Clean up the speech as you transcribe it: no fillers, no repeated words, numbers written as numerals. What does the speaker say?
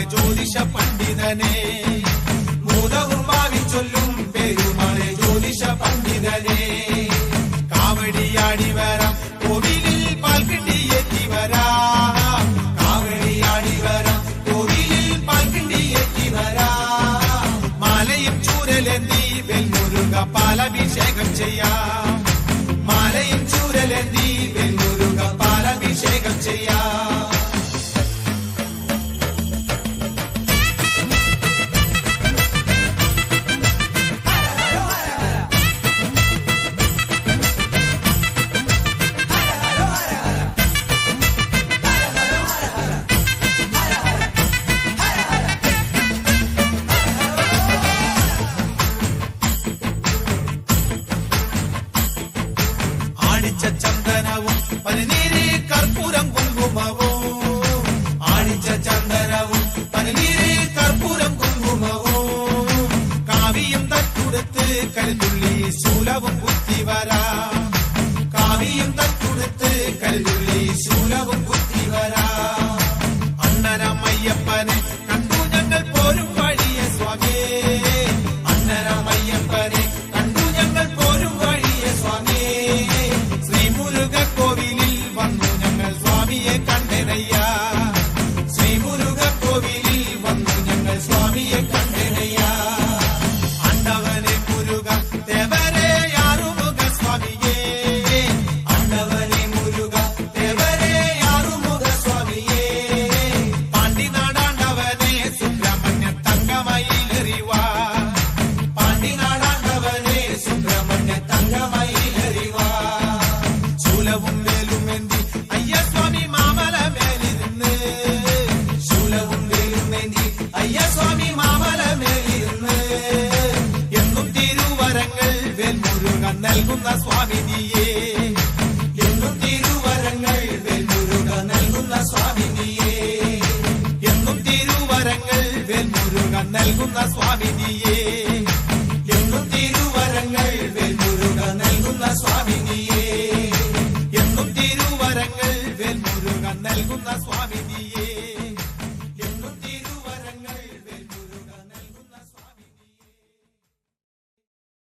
ജ്യോതിഷ പണ്ഡിതനെ മൂലവും ഭാവി ചൊല്ലും പെരുമാളെ ജ്യോതിഷ പണ്ഡിതനെ കാവടിയാടി വരാം കോവിലിൽ പാൽക്കിണ്ടി എത്തി വരാം കാവടിയാടി വരാം കോവിലിൽ പാൽക്കിണ്ടി എത്തി വരാം മാലയും ചൂരലെന്തി വെൽമുരുക പാലഭിഷേകം ചെയ്യാം മാലയും ചൂരലെന്തി വെൽമുരുക പാലഭിഷേകം ചെയ്യാം ചന്ദനവും പനിനീര് കർപ്പൂരം കുങ്കുമവും ആണിച്ച ചന്ദനവും പനിനീര് കർപ്പൂരം കുങ്കുമവും കാവിയും തട്ടുടുത്ത് കരുതുള്ളി ശൂലവും കുത്തി വരാം കാവിയും തട്ടുടുത്ത് കരുതുള്ളി ശൂലവും കുത്തി വരാം അണ്ണനമയ്യപ്പനെ കണ്ടു ഞങ്ങൾ പോരും വഴിയെ സ്വാമിയേ അണ്ണനമയ്യപ്പനെ കണ്ടു ഞങ്ങൾ പോരും വഴിയെ സ്വാമിയേ കോവിലിൽ വന്നു ഞങ്ങൾ സ്വാമിയെ കണ്ടനയ്യ ശ്രീമുരുക കോവിലിൽ വന്നു ഞങ്ങൾ സ്വാമിയെ കണ്ടനയ്യ അണ്ടവനെ മുരുക ദേവരെ ആറുമുഖ സ്വാമിയേ അണ്ടവനെ മുരുക ദേവരെ ആറുമുഖ സ്വാമിയേ പാണ്ടിനാടാണ്ടവനെ സുബ്രഹ്മണ്യ തങ്കമയിലെറിവാ പാണ്ടിനാടാണ്ടവനെ സുബ്രഹ്മണ്യ തങ്കമയിലെറിവാ ശൂലവും വേലുമേന്തി അയ്യസ്വാമി മാമല മേലിരുന്ന് ശൂലവും വേലുമേന്തി അയ്യസ്വാമി മാമല മേലിരുന്ന് എന്നും തിരുവരങ്ങൾ വേൽമുരുക നൽകുന്ന സ്വാമിനിയേ എന്നും തിരുവരങ്ങൾ വേൽമുരുക നൽകുന്ന സ്വാമിനിയേ എന്നും തിരുവരങ്ങൾ വേൽമുരുക നൽകുന്ന സ്വാമിനിയേ